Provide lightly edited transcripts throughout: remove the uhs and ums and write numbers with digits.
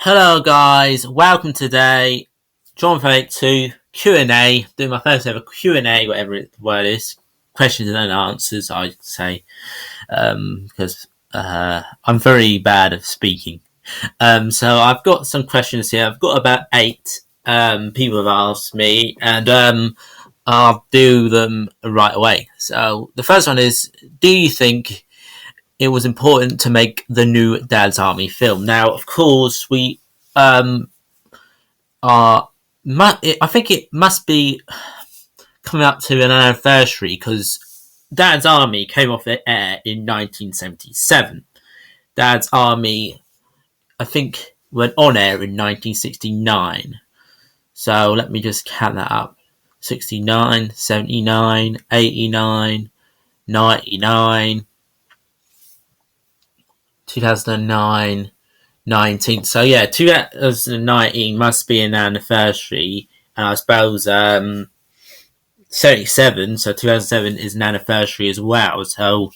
Hello guys, welcome today. John Fake 2 Q&A, doing my first ever Q&A, whatever the word is, questions and answers I'd say, because I'm very bad at speaking. So I've got some questions here. I've got about 8 people have asked me, and I'll do them right away. So the first one is, do you think it was important to make the new Dad's Army film? Now, of course, we um, are. I think it must be coming up to an anniversary because Dad's Army came off the air in 1977. Dad's Army, I think, went on air in 1969. So let me just count that up: 69, 79, 89, 99, 2009. 19. So yeah, 2019 must be an anniversary, and I suppose 77. So 2007 is an anniversary as well. So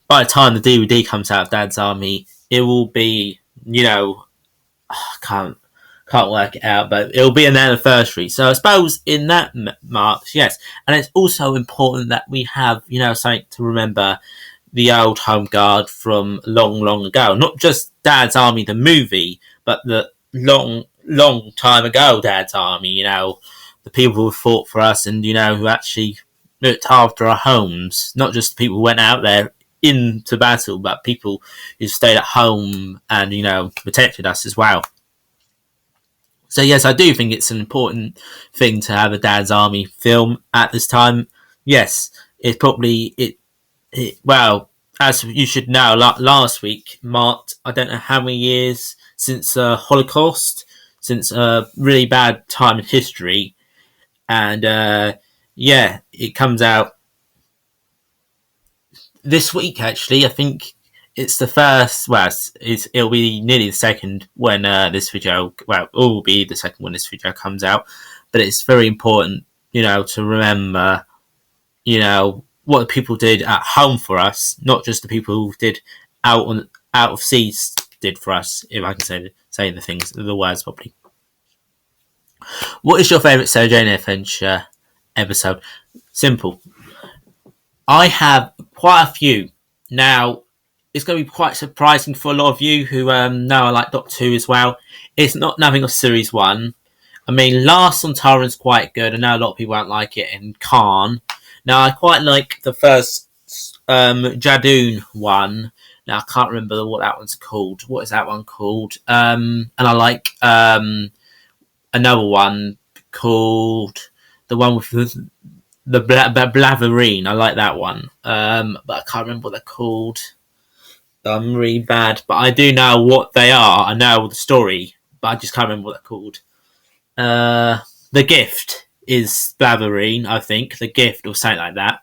by the time the DVD comes out of Dad's Army, it will be, can't work it out, but it'll be an anniversary. So I suppose in that marks, yes, and it's also important that we have something to remember the old home guard from long, long ago. Not just Dad's Army, the movie, but the long, long time ago Dad's Army, the people who fought for us and, who actually looked after our homes. Not just the people who went out there into battle, but people who stayed at home and, protected us as well. So, yes, I do think it's an important thing to have a Dad's Army film at this time. Yes, it's probably... well, as you should know, last week marked I don't know how many years since Holocaust, since a really bad time in history, and it comes out this week. Actually, I think it's the first. Well, it'll be nearly the second when this video. Well, it will be the second when this video comes out, but it's very important, to remember, what the people did at home for us, not just the people who did out of seas did for us. If I can say the words properly. What is your favourite Sarah Jane Adventure episode? Simple. I have quite a few. Now, it's going to be quite surprising for a lot of you who know I like Doctor Who as well. It's not nothing of Series 1. I mean, Last Sontaran's quite good. I know a lot of people won't like it, and Khan. Now, I quite like the first Judoon one. Now, I can't remember what that one's called. What is that one called? And I like another one called the one with the Blaverine. I like that one. But I can't remember what they're called. I'm really bad. But I do know what they are. I know the story. But I just can't remember what they're called. The Gift is Blaverine, I think. The Gift or something like that.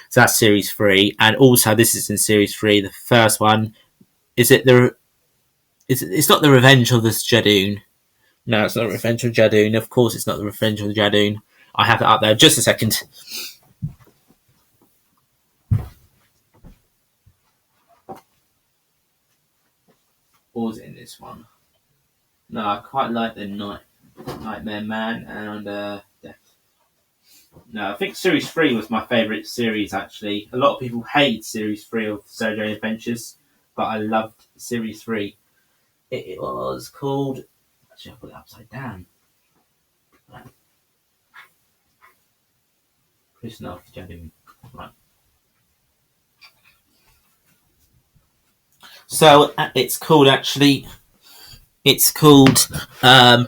So that's Series 3. And also this is in Series 3. The first one. It's not the Revenge of the Judoon. No, it's not the Revenge of Judoon. Of course it's not the Revenge of the Judoon. I have it up there. Just a second. Or was it in this one? No, I quite like the Nightmare Man and Death. No, I think Series 3 was my favourite series, actually. A lot of people hate Series 3 of Sarah Jane Adventures, but I loved Series 3. It was called... Actually, I put it upside down. Prisoner of Judoon. Right. So, it's called, actually... It's called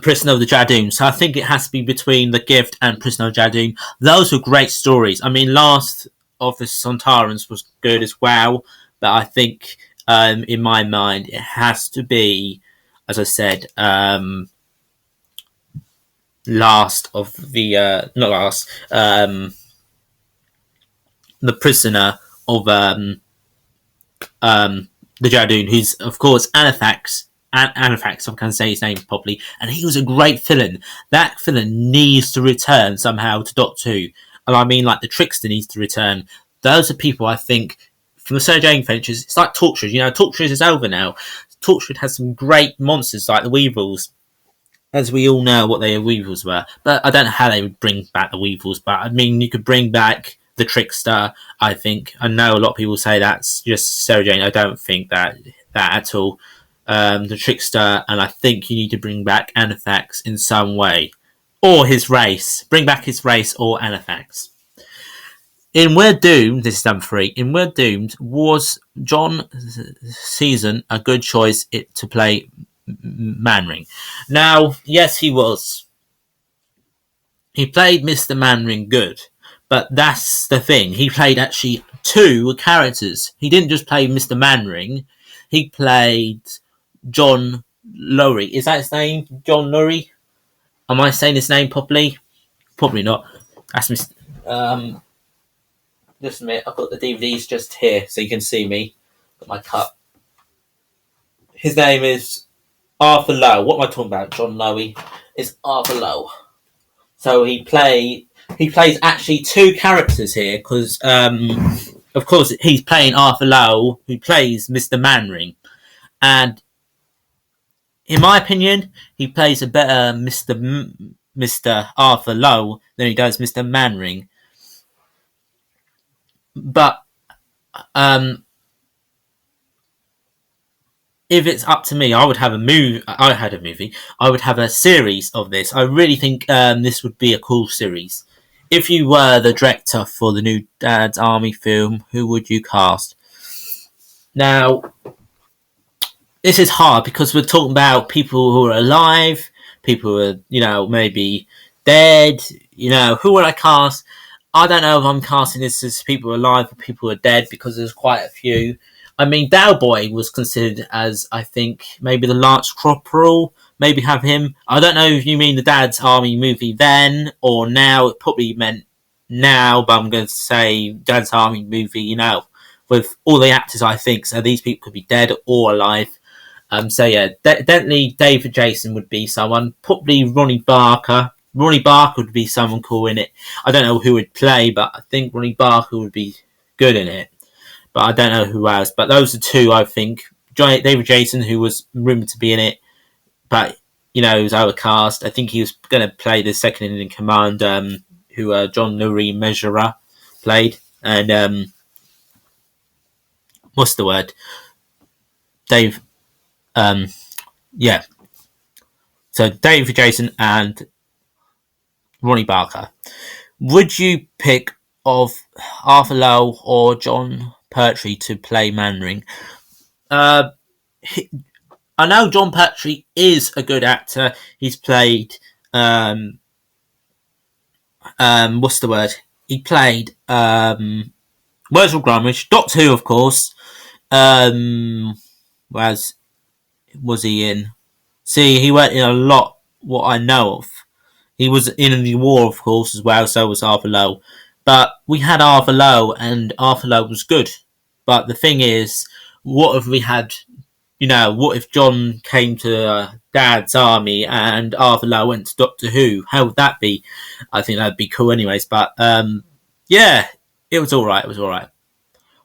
Prisoner of the Judoon. So I think it has to be between The Gift and Prisoner of Judoon. Those were great stories. I mean, Last of the Sontarans was good as well. But I think, in my mind, it has to be, as I said, Last of the... not Last. The Prisoner of the Judoon, who's, of course, Anathax, if I can say his name properly, and he was a great villain. That villain needs to return somehow to Doctor Who, and I mean, like, the Trickster needs to return. Those are people, I think, from the Sarah Jane Adventures. It's like Torturers. Torturers is over now. Torchwood has some great monsters like the Weevils. As we all know what the Weevils were. But I don't know how they would bring back the Weevils. But I mean, you could bring back the Trickster, I think. I know a lot of people say that's just Sarah Jane. I don't think that at all. The Trickster, and I think you need to bring back Anathax in some way. Or his race. Bring back his race or Anathax. In We're Doomed, this is number 3, in We're Doomed, was John Season a good choice to play Manring? Now, yes, he was. He played Mr. Manring good, but that's the thing. He played actually 2 characters. He didn't just play Mr. Manring. He played John Lowry. Is that his name? John Lowry? Am I saying his name properly? Probably not. That's Mr. Just a minute. I've got the DVDs just here, so you can see me. Got my cup. His name is Arthur Lowe. What am I talking about? John Lowe is Arthur Lowe. So he plays actually 2 characters here because, of course, he's playing Arthur Lowe, who plays Mr. Manring, and in my opinion, he plays a better Mr. Arthur Lowe than he does Mr. Manring. But if it's up to me, I would have a movie. I would have a series of this. I really think this would be a cool series. If you were the director for the new Dad's Army film, who would you cast? Now, this is hard because we're talking about people who are alive, people who are, maybe dead. Who would I cast? I don't know if I'm casting this as people who are alive or people who are dead because there's quite a few. I mean, Dalboy was considered as, I think, maybe the Lance Corporal. Maybe have him. I don't know if you mean the Dad's Army movie then or now. It probably meant now, but I'm going to say Dad's Army movie, with all the actors, I think. So these people could be dead or alive. Definitely David Jason would be someone. Probably Ronnie Barker. Ronnie Barker would be someone cool in it. I don't know who would play, but I think Ronnie Barker would be good in it. But I don't know who else. But those are 2, I think. David Jason, who was rumoured to be in it, but, he was overcast. I think he was going to play the second in command, who John Lurie Measurer played. And, what's the word? Dave. Yeah. So, David Jason and Ronnie Barker. Would you pick of Arthur Lowe or John Pertwee to play Manring? I know John Pertwee is a good actor. He's played what's the word? He played Wurzel Gummidge, Doctor Who, of course. Was he in? See, he went in a lot. What I know of. He was in the war, of course, as well, so was Arthur Lowe. But we had Arthur Lowe, and Arthur Lowe was good. But the thing is, what if we had, what if John came to Dad's Army and Arthur Lowe went to Doctor Who? How would that be? I think that'd be cool anyways. But, yeah, it was alright.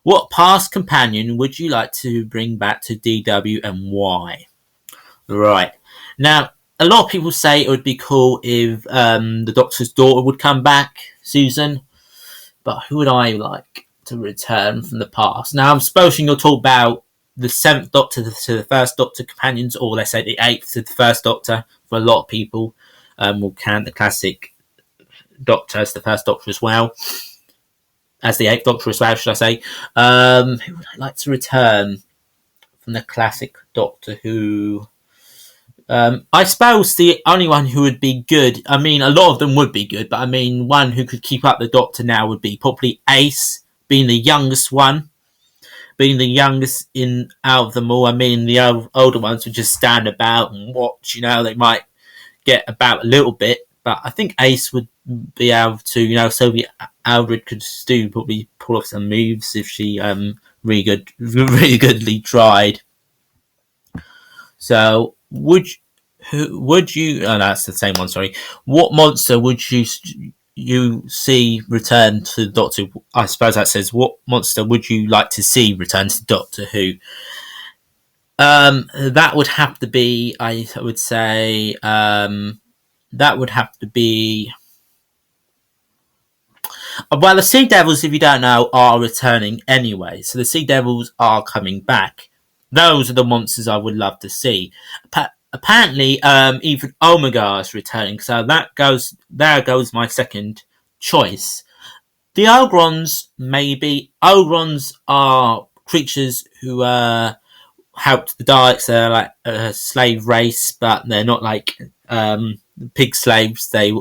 What past companion would you like to bring back to DW and why? Right. Now, a lot of people say it would be cool if the Doctor's daughter would come back, Susan. But who would I like to return from the past? Now, I'm supposing you'll talk about the 7th Doctor to the 1st Doctor companions, or let's say the 8th to the 1st Doctor. For a lot of people, will count the classic Doctor as the 1st Doctor as well. As the 8th Doctor as well, should I say. Who would I like to return from the classic Doctor Who? I suppose the only one who would be good, I mean, a lot of them would be good, but I mean, one who could keep up the Doctor now would be probably Ace, being the youngest one. Being the youngest out of them all. I mean, the older ones would just stand about and watch, they might get about a little bit, but I think Ace would be able to, Sylvia Aldred could probably pull off some moves if she really goodly tried. So, would you? Oh, no, that's the same one. Sorry. What monster would you see return to Doctor Who? I suppose that says what monster would you like to see return to Doctor Who? That would have to be, I would say, that would have to be. Well, the Sea Devils, if you don't know, are returning anyway. So the Sea Devils are coming back. Those are the monsters I would love to see. Apparently, even Omega is returning. So that goes. There goes my second choice. The Ogrons, maybe. Ogrons are creatures who helped the Daleks. They're like a slave race, but they're not like pig slaves. They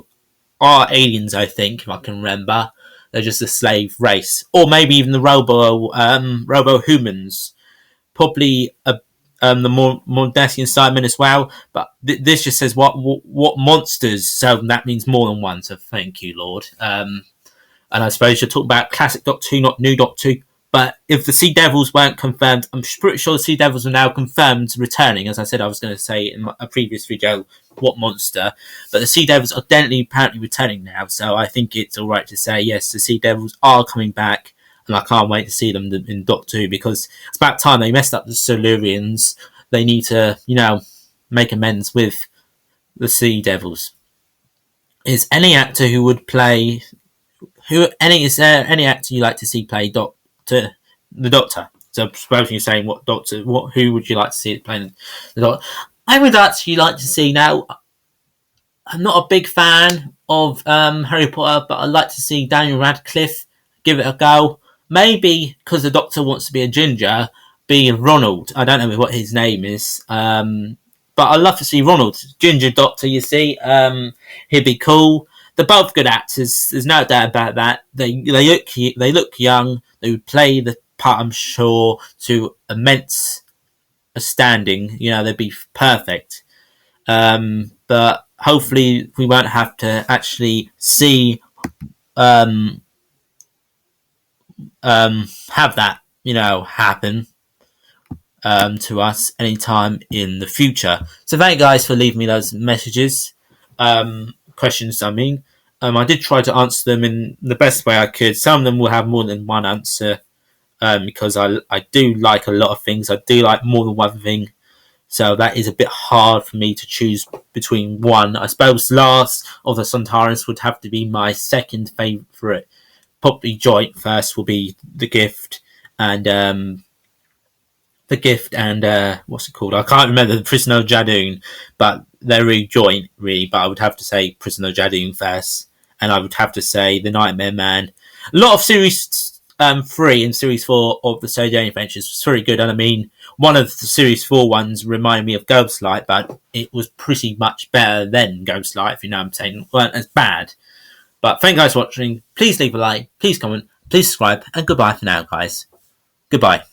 are aliens, I think, if I can remember. They're just a slave race, or maybe even the robo humans, probably the more Mondasian Simon as well. But this just says what monsters, so that means more than one. So thank you, Lord. And I suppose you're talking about classic Doctor Who, not new Doctor Who. But if the Sea Devils weren't confirmed, I'm pretty sure the Sea Devils are now confirmed returning. As I said, I was going to say in a previous video, what monster. But the Sea Devils are definitely apparently returning now. So I think it's all right to say, yes, the Sea Devils are coming back. And I can't wait to see them in Doctor Who, because it's about time. They messed up the Silurians. They need to, make amends with the Sea Devils. Is any actor who would play... Is there any actor you like to see play the Doctor? So supposing you're saying who would you like to see playing the Doctor? I would actually like to see now. I'm not a big fan of Harry Potter, but I'd like to see Daniel Radcliffe give it a go. Maybe because the Doctor wants to be a ginger, being Ronald. I don't know what his name is. But I'd love to see Ronald, ginger Doctor. You see, he'd be cool. They're both good actors. There's no doubt about that. They look young. They would play the part, I'm sure, to immense a standing. They'd be perfect. But hopefully we won't have to actually see have that happen to us anytime in the future. So thank you guys for leaving me those messages. Questions, I mean. I did try to answer them in the best way I could. Some of them will have more than one answer, because I do like a lot of things. I do like more than one thing. So that is a bit hard for me to choose between one. I suppose Last of the Sontarans would have to be my second favourite. Probably joint first will be The Gift and what's it called? I can't remember, the Prisoner of Jadoon, but they're really joint, really. But I would have to say Prisoner of Jadoon first, and I would have to say The Nightmare Man. A lot of series 3 and series 4 of the Sarah Jane Adventures was very good, and I mean, one of the series 4 ones reminded me of Ghostlight, but it was pretty much better than Ghostlight, if you know what I'm saying. It weren't as bad. But thank you guys for watching. Please leave a like, please comment, please subscribe, and goodbye for now, guys. Goodbye.